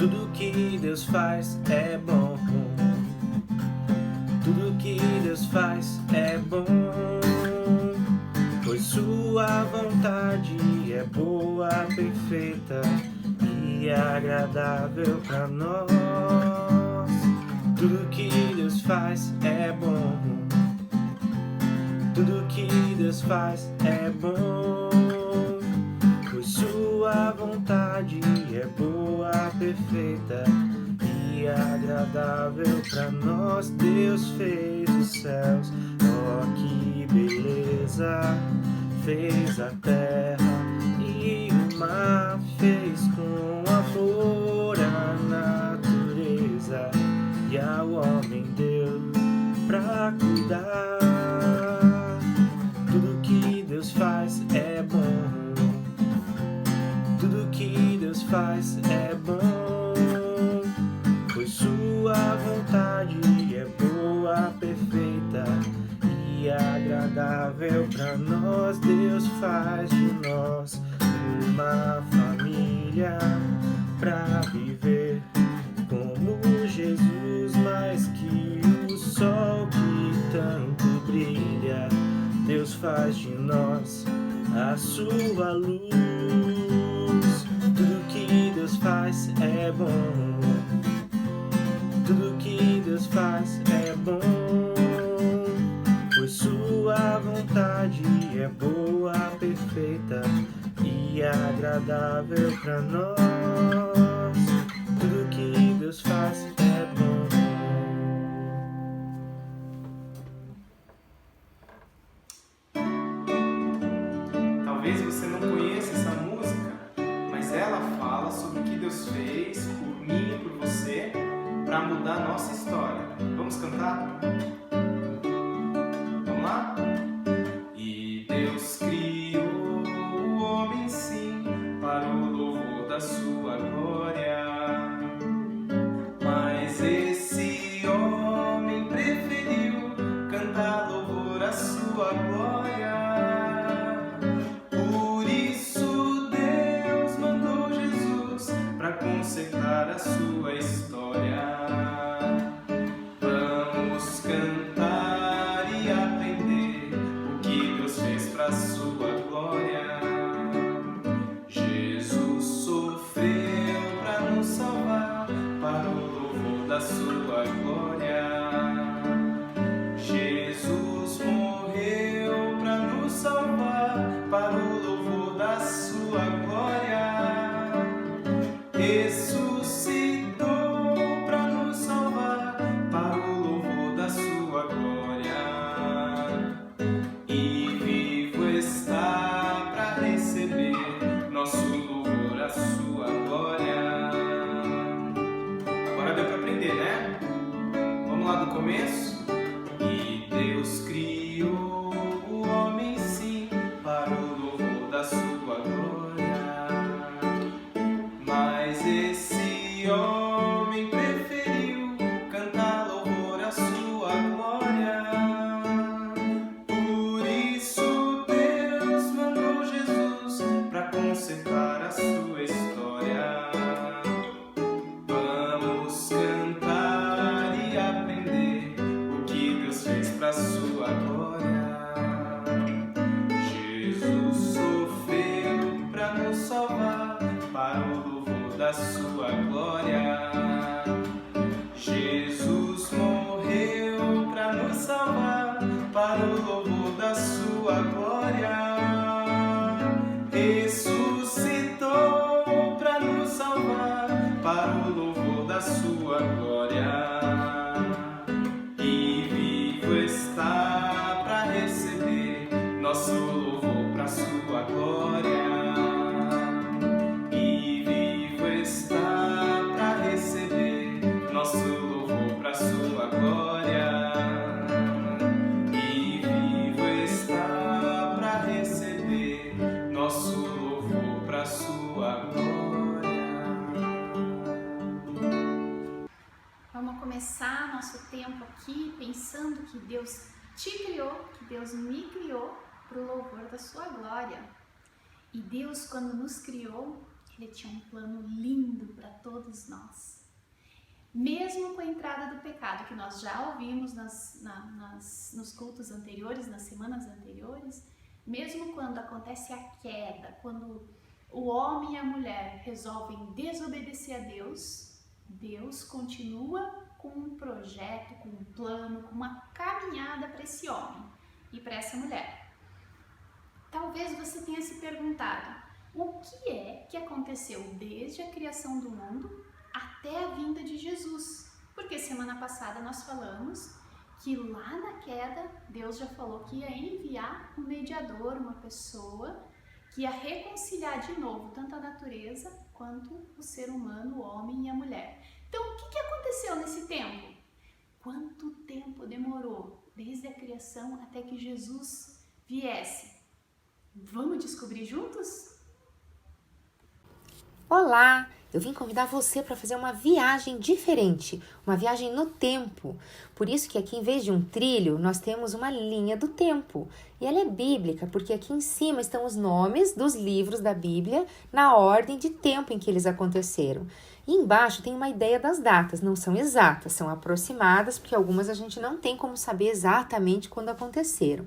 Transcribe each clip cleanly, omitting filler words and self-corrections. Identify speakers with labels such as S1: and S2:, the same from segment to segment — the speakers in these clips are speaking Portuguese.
S1: Tudo que Deus faz é bom. Tudo que Deus faz é bom, pois sua vontade é boa, perfeita e agradável para nós. Tudo que Deus faz é bom. Tudo que Deus faz é bom, pois sua vontade é boa, perfeita e agradável para nós. Deus fez os céus, oh que beleza! Fez a terra e o mar, fez com amor a natureza, e ao homem deu pra cuidar. Tudo que Deus faz é bom. Tudo que Deus faz é bom, pois sua vontade é boa, perfeita e agradável para nós. Deus faz de nós uma família para viver como Jesus, mais que o sol que tanto brilha. Deus faz de nós a sua luz. Tudo que Deus faz é bom. Tudo que Deus faz é bom, pois sua vontade é boa, perfeita e agradável para nós. Tudo que Deus faz é bom.
S2: Talvez você não conheça essa música, mas ela fala sobre o que Deus fez por mim e por você para mudar a nossa história. Vamos cantar? Vamos lá? E Deus criou o homem sim para o louvor da sua glória, mas esse homem preferiu cantar louvor à sua glória. Consertar a sua história. Vamos cantar e aprender o que Deus fez para sua glória. Jesus sofreu para nos salvar, para o louvor da sua glória. Jesus morreu para nos salvar, para o louvor da sua glória. Ressuscitou para nos salvar, para o louvor da sua glória, e vivo está para receber nosso louvor, a sua glória. Agora deu para aprender, né? Vamos lá do começo? E Deus criou o homem sim para o louvor da sua glória. Esse homem preferiu cantar louvor à sua glória. Por isso Deus mandou Jesus para consertar a sua história. Vamos cantar e aprender o que Deus fez para sua glória. Jesus sofreu para nos salvar, para o da sua glória. Jesus morreu para nos salvar, para o louvor da sua glória. Ressuscitou para nos salvar, para o louvor da sua glória. E vivo está para receber nosso louvor para sua glória. Nosso louvor para sua glória, e vivo está para receber nosso louvor para sua glória.
S3: Vamos começar nosso tempo aqui pensando que Deus te criou, que Deus me criou para o louvor da sua glória. E Deus, quando nos criou, Ele tinha um plano lindo para todos nós. Mesmo com a entrada do pecado, que nós já ouvimos nos cultos anteriores, nas semanas anteriores, mesmo quando acontece a queda, quando o homem e a mulher resolvem desobedecer a Deus, Deus continua com um projeto, com um plano, com uma caminhada para esse homem e para essa mulher. Talvez você tenha se perguntado, o que é que aconteceu desde a criação do mundo até a vinda de Jesus? Porque semana passada nós falamos que lá na queda, Deus já falou que ia enviar um mediador, uma pessoa que ia reconciliar de novo tanto a natureza quanto o ser humano, o homem e a mulher. Então, o que aconteceu nesse tempo? Quanto tempo demorou desde a criação até que Jesus viesse? Vamos descobrir juntos?
S4: Olá! Eu vim convidar você para fazer uma viagem diferente, uma viagem no tempo. Por isso que aqui, em vez de um trilho, nós temos uma linha do tempo. E ela é bíblica, porque aqui em cima estão os nomes dos livros da Bíblia na ordem de tempo em que eles aconteceram. E embaixo tem uma ideia das datas, não são exatas, são aproximadas, porque algumas a gente não tem como saber exatamente quando aconteceram.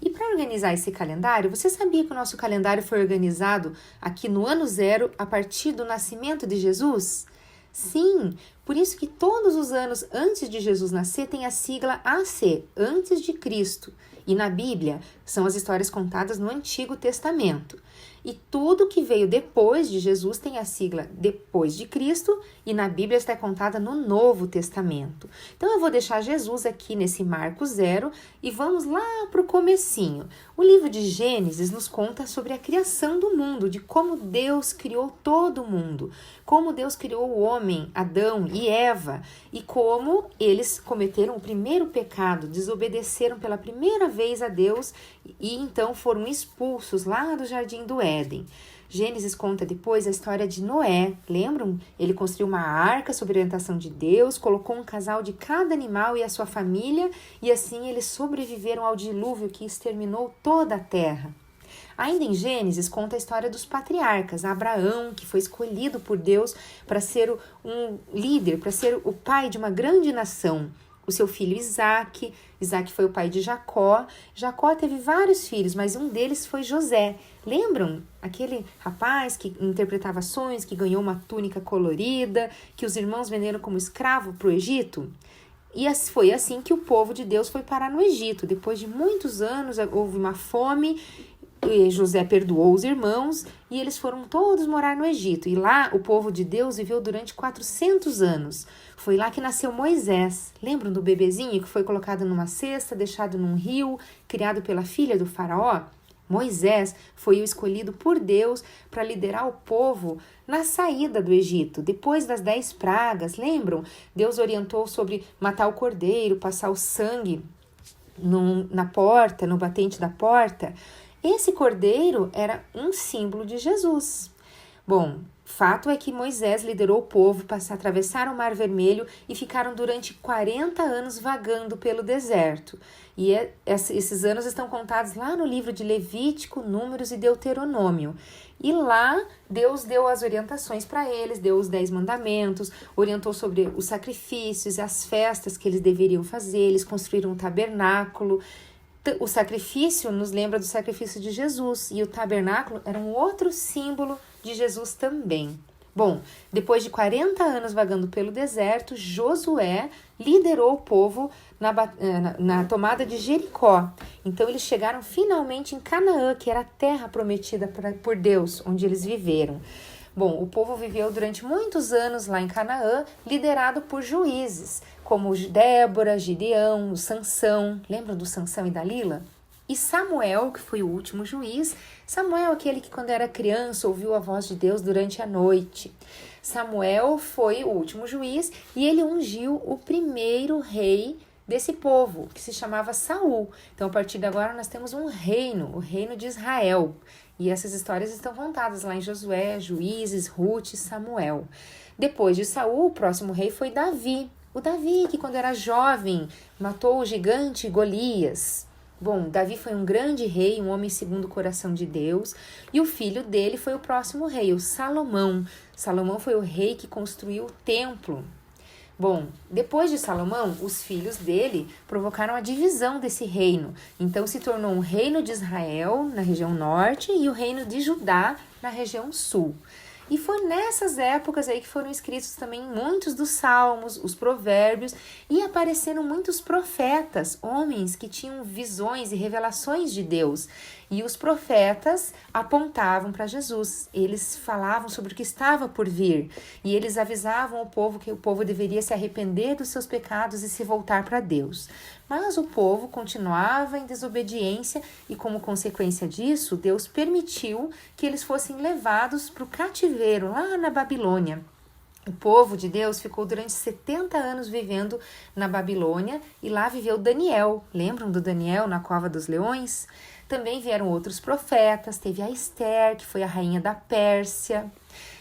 S4: E para organizar esse calendário, você sabia que o nosso calendário foi organizado aqui no ano zero a partir do nascimento de Jesus? Sim, por isso que todos os anos antes de Jesus nascer tem a sigla AC, antes de Cristo. E na Bíblia são as histórias contadas no Antigo Testamento. E tudo que veio depois de Jesus tem a sigla depois de Cristo e na Bíblia está contada no Novo Testamento. Então eu vou deixar Jesus aqui nesse marco zero e vamos lá para o comecinho. O livro de Gênesis nos conta sobre a criação do mundo, de como Deus criou todo mundo, como Deus criou o homem, Adão e Eva, e como eles cometeram o primeiro pecado, desobedeceram pela primeira vez a Deus e então foram expulsos lá do Jardim do Éden. Gênesis conta depois a história de Noé. Lembram? Ele construiu uma arca sob orientação de Deus, colocou um casal de cada animal e a sua família, e assim eles sobreviveram ao dilúvio que exterminou toda a terra. Ainda em Gênesis conta a história dos patriarcas. Abraão, que foi escolhido por Deus para ser um líder, para ser o pai de uma grande nação. O seu filho Isaac foi o pai de Jacó. Jacó teve vários filhos, mas um deles foi José. Lembram? Aquele rapaz que interpretava sonhos, que ganhou uma túnica colorida, que os irmãos venderam como escravo para o Egito? E foi assim que o povo de Deus foi parar no Egito. Depois de muitos anos, houve uma fome, e José perdoou os irmãos e eles foram todos morar no Egito. E lá o povo de Deus viveu durante 400 anos. Foi lá que nasceu Moisés. Lembram do bebezinho que foi colocado numa cesta, deixado num rio, criado pela filha do faraó? Moisés foi o escolhido por Deus para liderar o povo na saída do Egito. Depois das 10 pragas, lembram? Deus orientou sobre matar o cordeiro, passar o sangue na porta, no batente da porta. Esse cordeiro era um símbolo de Jesus. Bom, fato é que Moisés liderou o povo, atravessaram o Mar Vermelho e ficaram durante 40 anos vagando pelo deserto. E esses anos estão contados lá no livro de Levítico, Números e Deuteronômio. E lá Deus deu as orientações para eles, deu os 10 mandamentos, orientou sobre os sacrifícios e as festas que eles deveriam fazer. Eles construíram um tabernáculo. O sacrifício nos lembra do sacrifício de Jesus e o tabernáculo era um outro símbolo de Jesus também. Bom, depois de 40 anos vagando pelo deserto, Josué liderou o povo na tomada de Jericó. Então eles chegaram finalmente em Canaã, que era a terra prometida por Deus, onde eles viveram. Bom, o povo viveu durante muitos anos lá em Canaã, liderado por juízes, como Débora, Gideão, Sansão. Lembram do Sansão e Dalila? E Samuel, que foi o último juiz. Samuel, aquele que quando era criança ouviu a voz de Deus durante a noite. Samuel foi o último juiz e ele ungiu o primeiro rei desse povo, que se chamava Saul. Então, a partir de agora, nós temos um reino, o reino de Israel. E essas histórias estão contadas lá em Josué, Juízes, Ruth e Samuel. Depois de Saul, o próximo rei foi Davi. O Davi, que quando era jovem, matou o gigante Golias. Bom, Davi foi um grande rei, um homem segundo o coração de Deus, e o filho dele foi o próximo rei, o Salomão. Salomão foi o rei que construiu o templo. Bom, depois de Salomão, os filhos dele provocaram a divisão desse reino. Então se tornou um reino de Israel na região norte e o reino de Judá na região sul. E foi nessas épocas aí que foram escritos também muitos dos salmos, os provérbios, e apareceram muitos profetas, homens que tinham visões e revelações de Deus. E os profetas apontavam para Jesus, eles falavam sobre o que estava por vir, e eles avisavam o povo que o povo deveria se arrepender dos seus pecados e se voltar para Deus. Mas o povo continuava em desobediência e, como consequência disso, Deus permitiu que eles fossem levados para o cativeiro lá na Babilônia. O povo de Deus ficou durante 70 anos vivendo na Babilônia e lá viveu Daniel. Lembram do Daniel na cova dos leões? Também vieram outros profetas, teve a Esther, que foi a rainha da Pérsia.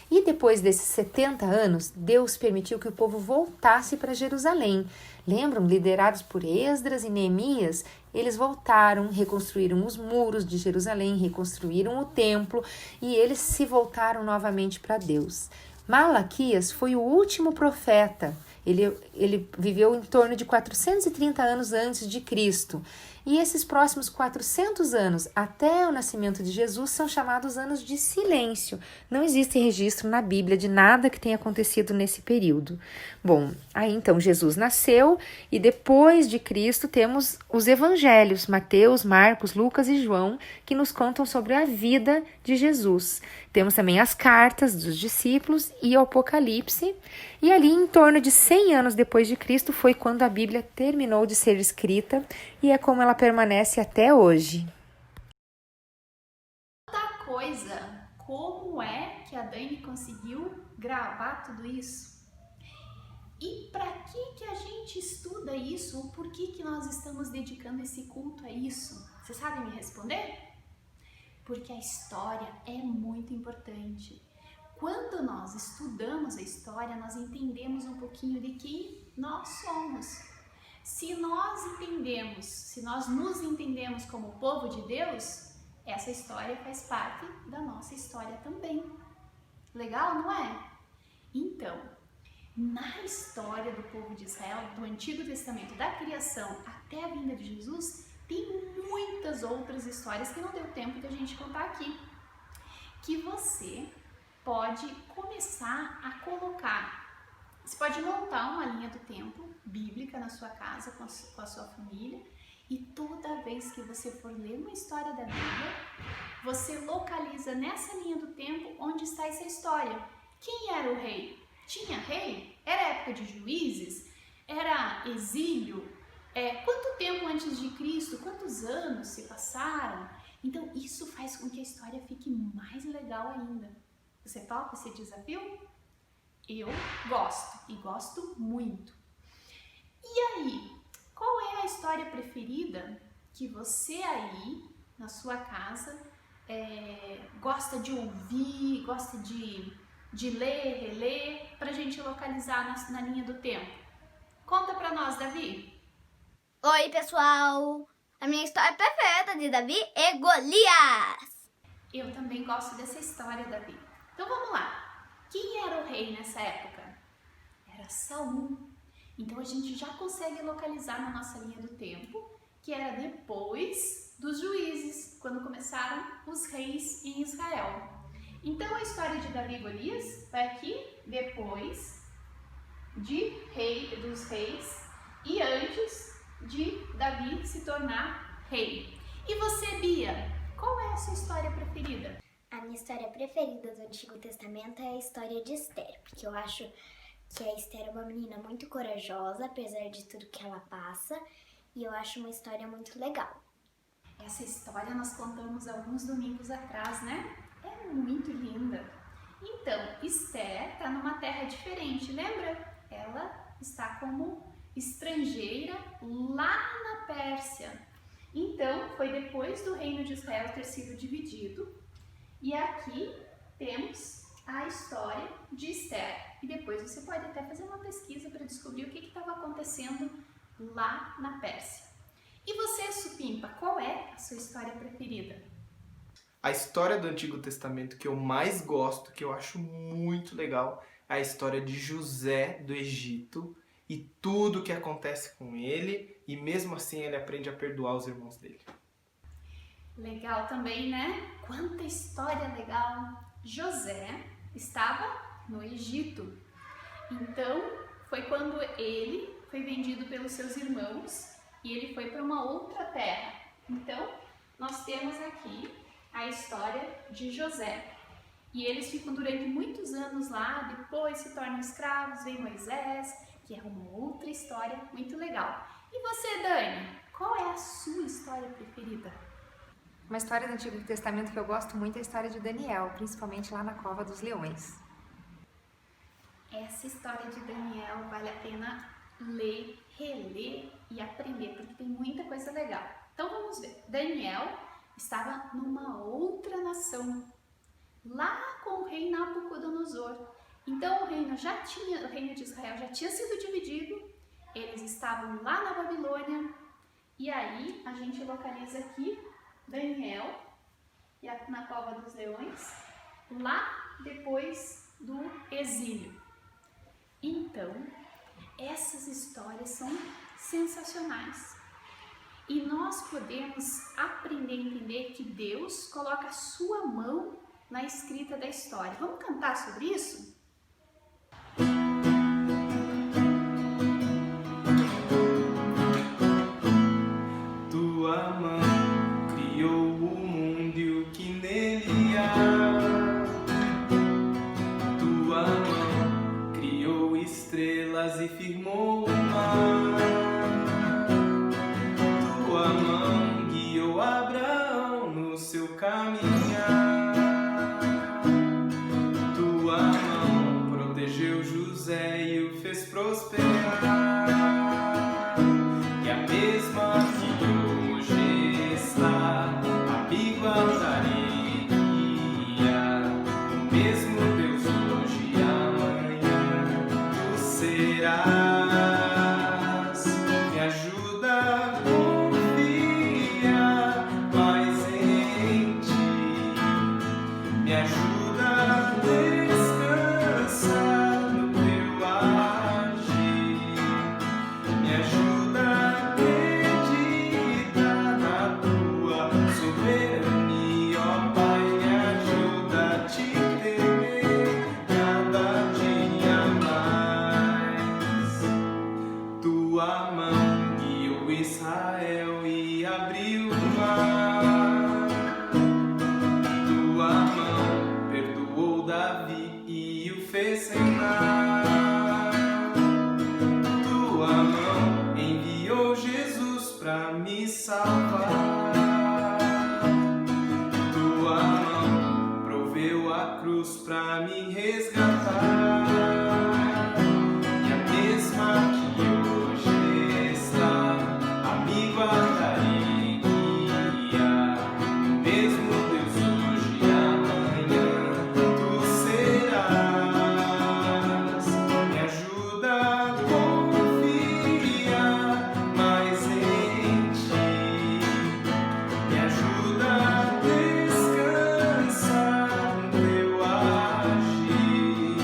S4: E depois desses 70 anos, Deus permitiu que o povo voltasse para Jerusalém. Lembram? Liderados por Esdras e Neemias, eles voltaram, reconstruíram os muros de Jerusalém, reconstruíram o templo e eles se voltaram novamente para Deus. Malaquias foi o último profeta. Ele viveu em torno de 430 anos antes de Cristo. E esses próximos 400 anos, até o nascimento de Jesus, são chamados anos de silêncio. Não existe registro na Bíblia de nada que tenha acontecido nesse período. Bom, aí então Jesus nasceu e depois de Cristo temos os evangelhos, Mateus, Marcos, Lucas e João, que nos contam sobre a vida de Jesus. Temos também as cartas dos discípulos e o Apocalipse. E ali, em torno de 100 anos depois de Cristo, foi quando a Bíblia terminou de ser escrita e é como ela permanece até hoje.
S3: Outra coisa, como é que a Dani conseguiu gravar tudo isso? E para que a gente estuda isso? Ou por que nós estamos dedicando esse culto a isso? Você sabe me responder? Porque a história é muito importante. Quando nós estudamos a história, nós entendemos um pouquinho de quem nós somos. Se nós nos entendemos como povo de Deus, essa história faz parte da nossa história também. Legal, não é? Então, na história do povo de Israel, do Antigo Testamento, da criação até a vinda de Jesus, tem muitas outras histórias que não deu tempo de a gente contar aqui, que você pode começar a colocar. Você pode montar uma linha do tempo bíblica na sua casa, com a sua família, e toda vez que você for ler uma história da Bíblia, você localiza nessa linha do tempo onde está essa história. Quem era o rei? Tinha rei? Era época de juízes? Era exílio? Quanto tempo antes de Cristo? Quantos anos se passaram? Então isso faz com que a história fique mais legal ainda. Você topa esse desafio? Eu gosto, e gosto muito. E aí, qual é a história preferida que você aí, na sua casa, gosta de ouvir, gosta de ler, reler, pra gente localizar na linha do tempo? Conta pra nós, Davi.
S5: Oi, pessoal! A minha história preferida de Davi é Golias!
S3: Eu também gosto dessa história, Davi. Então vamos lá. Quem era o rei nessa época? Era Saul. Então a gente já consegue localizar na nossa linha do tempo que era depois dos juízes, quando começaram os reis em Israel. Então a história de Davi e Golias vai aqui depois dos reis e antes de Davi se tornar rei. E você, Bia, qual é a sua história preferida?
S5: A minha história preferida do Antigo Testamento é a história de Esther, porque eu acho que a Esther é uma menina muito corajosa, apesar de tudo que ela passa, e eu acho uma história muito legal.
S3: Essa história nós contamos alguns domingos atrás, né? É muito linda. Então, Esther está numa terra diferente, lembra? Ela está como estrangeira lá na Pérsia. Então, foi depois do reino de Israel ter sido dividido. E aqui temos a história de Esther. E depois você pode até fazer uma pesquisa para descobrir o que estava acontecendo lá na Pérsia. E você, Supimpa, qual é a sua história preferida?
S2: A história do Antigo Testamento que eu mais gosto, que eu acho muito legal, é a história de José do Egito e tudo que acontece com ele, e mesmo assim ele aprende a perdoar os irmãos dele.
S3: Legal também, né? Quanta história legal! José estava no Egito. Então, foi quando ele foi vendido pelos seus irmãos e ele foi para uma outra terra. Então, nós temos aqui a história de José. E eles ficam durante muitos anos lá, depois se tornam escravos, vem Moisés, que é uma outra história muito legal. E você, Dani, qual é a sua história preferida?
S4: Uma história do Antigo Testamento que eu gosto muito é a história de Daniel, principalmente lá na Cova dos Leões.
S3: Essa história de Daniel vale a pena ler, reler e aprender, porque tem muita coisa legal. Então vamos ver. Daniel estava numa outra nação, lá com o rei Nabucodonosor. Então o reino de Israel já tinha sido dividido, eles estavam lá na Babilônia, e aí a gente localiza aqui Daniel na Cova dos Leões, lá depois do exílio. Então, essas histórias são sensacionais. E nós podemos aprender a entender que Deus coloca a sua mão na escrita da história. Vamos cantar sobre isso?
S2: Tua mão criou o mundo e o que nele há. Tua mão criou estrelas e firmou o mar. Tua mão guiou Abraão no seu caminhar. Tua mão protegeu José e o fez prosperar. E a mesma que hoje está, amigo altaria, o mesmo Deus hoje e amanhã tu serás. Me ajuda a confiar mais em ti, me ajuda a descansar no teu agir, me ajuda a acreditar na tua soberania, ó Pai, me ajuda a te temer cada dia mais. Tua mão guiou Israel e abriu o mar. Tua mão perdoou Davi e o fez reinar. Tua mão enviou Jesus pra me salvar. Tua mão proveu a cruz pra me resgatar. E a mesma que hoje está, amigo altaria, o mesmo Deus hoje e amanhã tu serás. Me ajuda a confiar mais em ti, me ajuda a descansar no teu agir,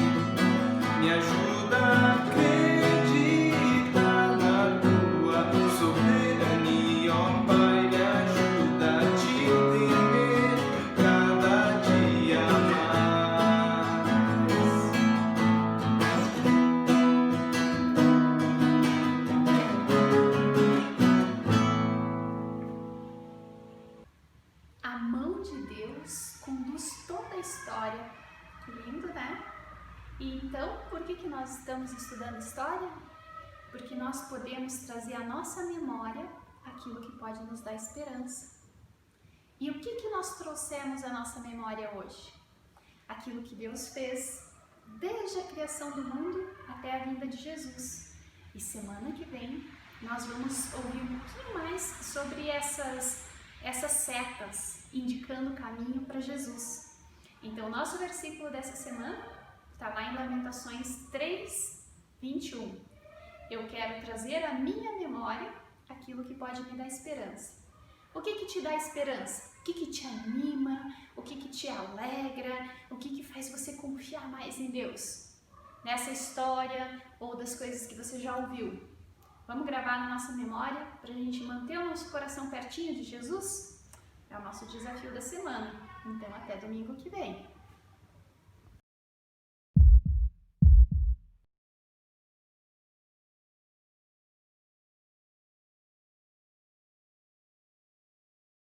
S2: me ajuda a acreditar na tua soberania, ó Pai, me ajuda a te temer cada dia mais.
S3: A mão de Deus conduz toda a história. Lindo, né? E então, por que nós estamos estudando história? Porque nós podemos trazer à nossa memória aquilo que pode nos dar esperança. E o que nós trouxemos à nossa memória hoje? Aquilo que Deus fez desde a criação do mundo até a vinda de Jesus. E semana que vem nós vamos ouvir um pouquinho mais sobre essas setas indicando o caminho para Jesus. Então, o nosso versículo dessa semana está lá em Lamentações 3:21. Eu quero trazer à minha memória aquilo que pode me dar esperança. O que te dá esperança? O que te anima? O que te alegra? O que faz você confiar mais em Deus? Nessa história ou das coisas que você já ouviu? Vamos gravar na nossa memória para a gente manter o nosso coração pertinho de Jesus? É o nosso desafio da semana. Então, até domingo que vem.